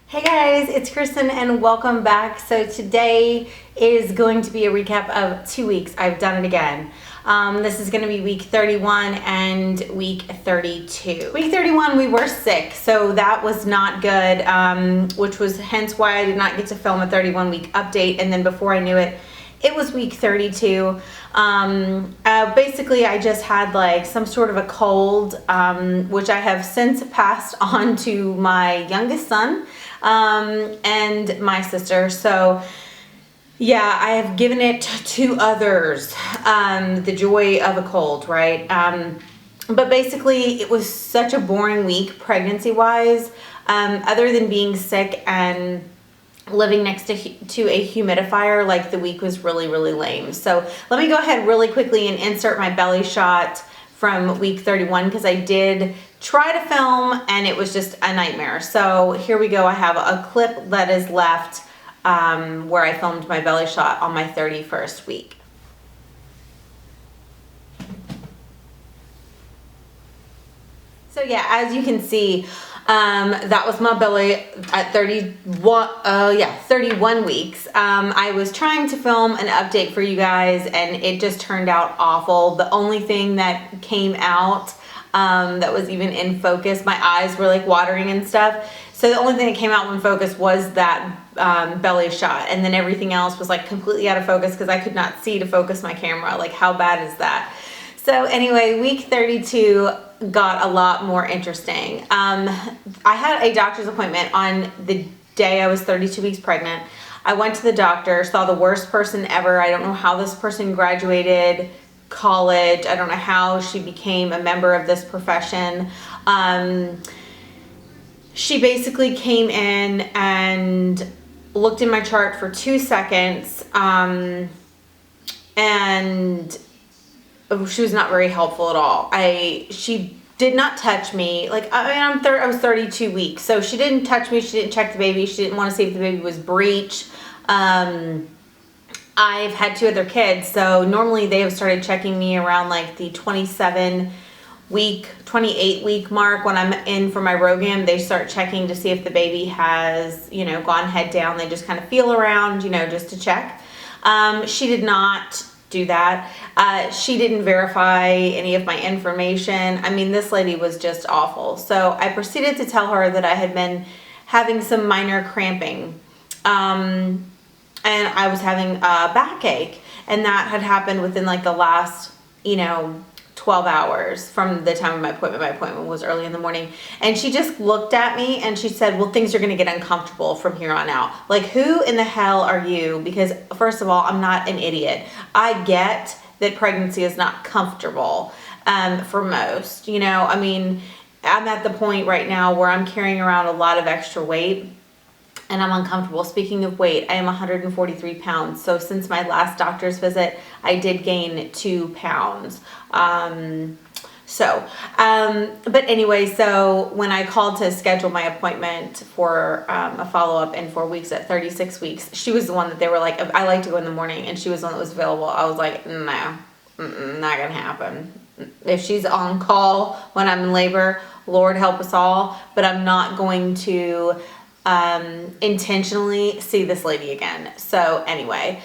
Hey guys, it's Kristen and welcome back. So today is going to be a recap of 2 weeks. I've done it again. This is going to be week 31 and week 32. Week 31 we were sick, so that was not good, which was hence why I did not get to film a 31 week update, and then before I knew it, it was week 32. Basically I just had like some sort of a cold, which I have since passed on to my youngest son and my sister. So yeah, I have given it to others, the joy of a cold, right? But basically it was such a boring week pregnancy wise, other than being sick and living next to a humidifier. Like, the week was really lame. So let me go ahead really quickly and insert my belly shot from week 31, because I did try to film and it was just a nightmare. So here we go. I have a clip that is left where I filmed my belly shot on my 31st week. So yeah, as you can see, that was my belly at 31 weeks. I was trying to film an update for you guys and it just turned out awful. The only thing that came out that was even in focus, my eyes were like watering and stuff. So the only thing that came out in focus was that belly shot, and then everything else was like completely out of focus because I could not see to focus my camera. Like, how bad is that? So anyway, week 32 got a lot more interesting. I had a doctor's appointment on the day I was 32 weeks pregnant. I went to the doctor, saw the worst person ever. I don't know how this person graduated college. I don't know how she became a member of this profession. She basically came in and looked in my chart for 2 seconds, and she was not very helpful at all. She did not touch me. Like, I mean, I was 32 weeks, so she didn't touch me. She didn't check the baby. She didn't want to see if the baby was breech. I've had 2 other kids, so normally they have started checking me around like the 28 week mark. When I'm in for my ROGAM, they start checking to see if the baby has, gone head down. They just kind of feel around, just to check. She did not do that. She didn't verify any of my information. I mean, this lady was just awful. So I proceeded to tell her that I had been having some minor cramping, and I was having a backache, and that had happened within like the last 12 hours from the time of my appointment. My appointment was early in the morning, and she just looked at me and she said, well, things are going to get uncomfortable from here on out. Like, who in the hell are you? Because first of all, I'm not an idiot. I get that pregnancy is not comfortable for most. I mean, I'm at the point right now where I'm carrying around a lot of extra weight and I'm uncomfortable. Speaking of weight, I am 143 pounds. So since my last doctor's visit, I did gain 2 pounds. But anyway, so when I called to schedule my appointment for a follow-up in 4 weeks at 36 weeks, she was the one that they were like, I like to go in the morning, and she was the one that was available. I was like, no, not gonna happen. If she's on call when I'm in labor, Lord help us all, but I'm not going to intentionally see this lady again. So anyway,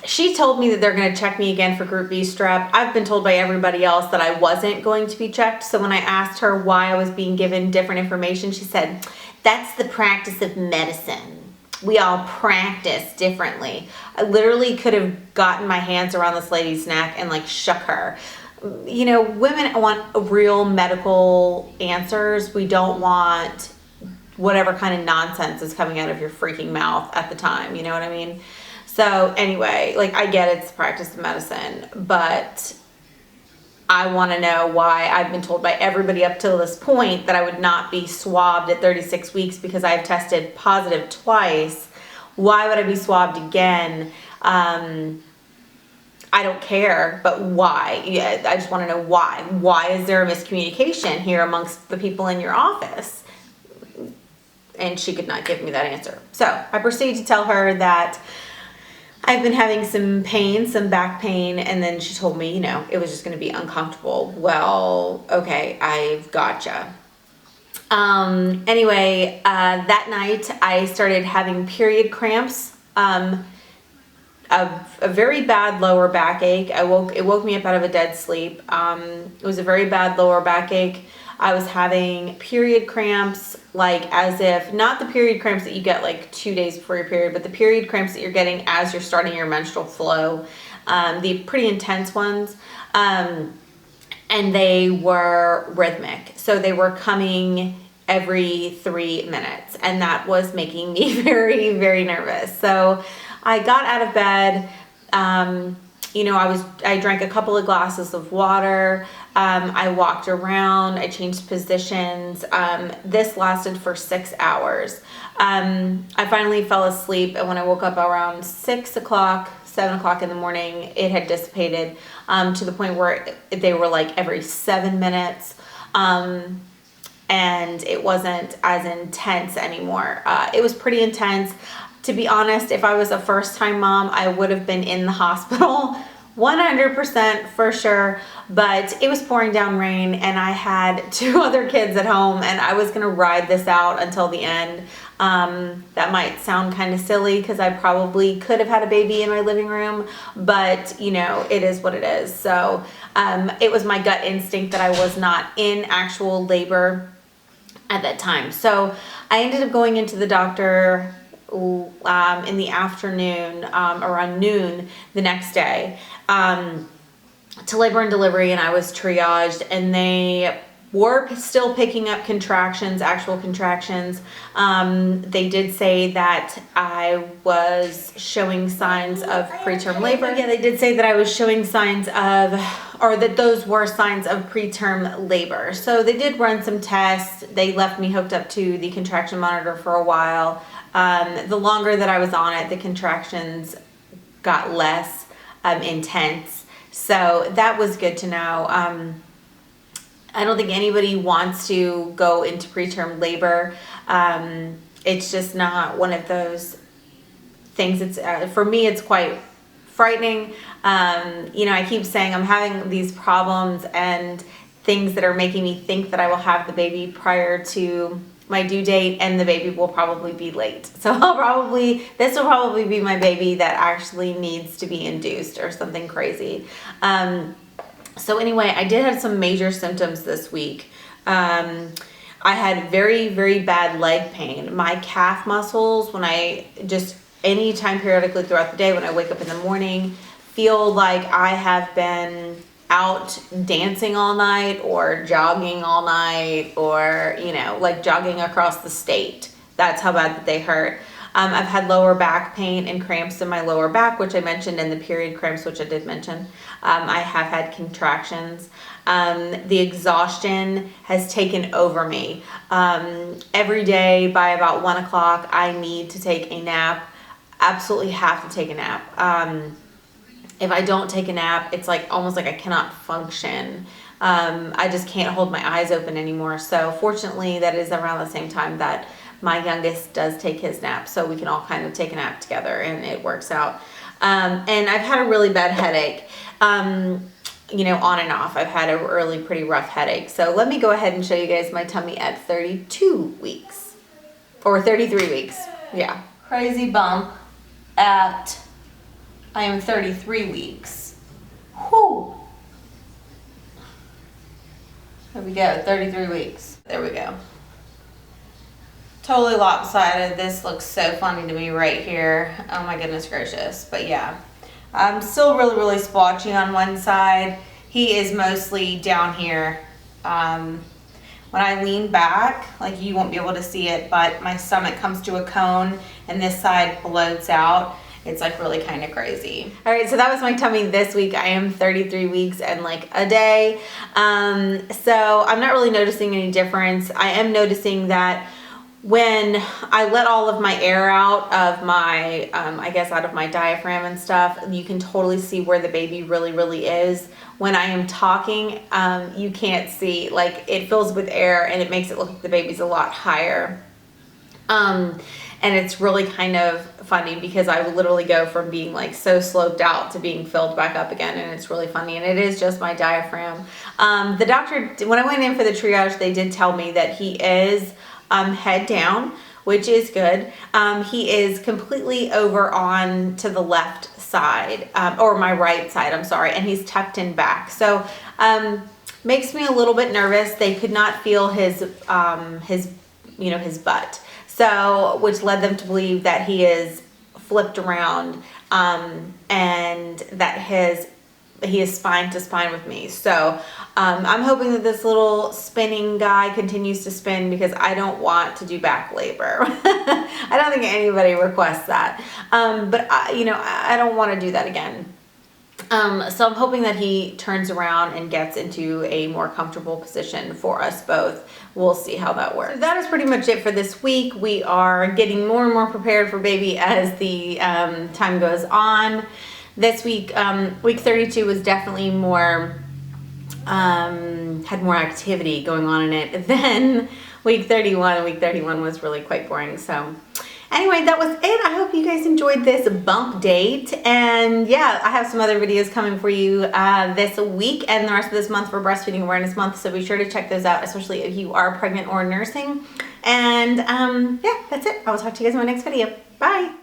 she told me that they're going to check me again for group B strep. I've been told by everybody else that I wasn't going to be checked. So when I asked her why I was being given different information, she said, that's the practice of medicine. We all practice differently. I literally could have gotten my hands around this lady's neck and like shook her. Women want real medical answers. We don't want whatever kind of nonsense is coming out of your freaking mouth at the time. You know what I mean? So anyway, like, I get it's the practice of medicine, but I want to know why I've been told by everybody up till this point that I would not be swabbed at 36 weeks because I've tested positive twice. Why would I be swabbed again? I don't care, but why? Yeah, I just want to know why. Why is there a miscommunication here amongst the people in your office? And she could not give me that answer. So I proceeded to tell her that I've been having some pain, some back pain, and then she told me, it was just going to be uncomfortable. Well, okay, I've gotcha. Anyway, that night I started having period cramps, a very bad lower backache. It woke me up out of a dead sleep. It was a very bad lower backache. I was having period cramps, like as if, not the period cramps that you get like 2 days before your period, but the period cramps that you're getting as you're starting your menstrual flow, the pretty intense ones. And they were rhythmic. So they were coming every 3 minutes, and that was making me very, very nervous. So I got out of bed. I drank a couple of glasses of water. I walked around. I changed positions. This lasted for 6 hours. I finally fell asleep, and when I woke up around 6 o'clock, 7 o'clock in the morning, it had dissipated to the point where they were like every 7 minutes. And it wasn't as intense anymore. It was pretty intense. To be honest, if I was a first-time mom, I would have been in the hospital 100% for sure, but it was pouring down rain and I had 2 other kids at home and I was gonna ride this out until the end. That might sound kind of silly because I probably could have had a baby in my living room, but it is what it is. So it was my gut instinct that I was not in actual labor at that time. So I ended up going into the doctor in the afternoon, around noon the next day, to labor and delivery, and I was triaged, and they were still picking up contractions, actual contractions. They did say that I was showing signs of preterm labor. Yeah, they did say that I was showing signs of, or that those were signs of preterm labor. So they did run some tests. They left me hooked up to the contraction monitor for a while. The longer that I was on it, the contractions got less intense. So that was good to know. I don't think anybody wants to go into preterm labor. It's just not one of those things. It's for me, it's quite frightening. I keep saying I'm having these problems and things that are making me think that I will have the baby prior to my due date, and the baby will probably be late. So this will probably be my baby that actually needs to be induced or something crazy. So anyway, I did have some major symptoms this week. I had very, very bad leg pain. My calf muscles, anytime periodically throughout the day, when I wake up in the morning, feel like I have been out dancing all night or jogging all night, or like jogging across the state. That's how bad that they hurt. I've had lower back pain and cramps in my lower back, which I mentioned, and the period cramps, which I did mention. I have had contractions. The exhaustion has taken over me. Every day by about 1 o'clock, I need to take a nap. Absolutely have to take a nap. If I don't take a nap, it's like almost like I cannot function. I just can't hold my eyes open anymore. So fortunately, that is around the same time that my youngest does take his nap, so we can all kind of take a nap together, and it works out. And I've had a really bad headache, on and off. I've had a really pretty rough headache. So let me go ahead and show you guys my tummy at 32 weeks, or 33 weeks. Yeah. Crazy bump at, I am 33 weeks. Whew. There we go, 33 weeks. There we go. Totally lopsided. This looks so funny to me right here. Oh my goodness gracious. But yeah, I'm still really, really splotchy on one side. He is mostly down here. When I lean back, like you won't be able to see it, but my stomach comes to a cone and this side bloats out. It's like really kind of crazy. All right, so that was my tummy this week. I am 33 weeks and like a day. So I'm not really noticing any difference. I am noticing that when I let all of my air out of my, out of my diaphragm and stuff, you can totally see where the baby really, really is. When I am talking, you can't see, like it fills with air and it makes it look like the baby's a lot higher. and it's really kind of funny because I would literally go from being like so sloped out to being filled back up again, and it's really funny, and it is just my diaphragm. The doctor, when I went in for the triage, they did tell me that he is head down, which is good. He is completely over on to the left side, or my right side, I'm sorry, and he's tucked in back. So makes me a little bit nervous. They could not feel his butt. So, which led them to believe that he is flipped around, and that he is spine to spine with me. So I'm hoping that this little spinning guy continues to spin, because I don't want to do back labor. I don't think anybody requests that. But I don't want to do that again. So I'm hoping that he turns around and gets into a more comfortable position for us both. We'll see how that works. So that is pretty much it for this week. We are getting more and more prepared for baby as the time goes on. This week, week 32 was definitely more, had more activity going on in it than week 31. Week 31 was really quite boring. So anyway, that was it. I hope you guys enjoyed this bump date. And yeah, I have some other videos coming for you this week and the rest of this month for Breastfeeding Awareness Month. So be sure to check those out, especially if you are pregnant or nursing. And yeah, that's it. I will talk to you guys in my next video. Bye.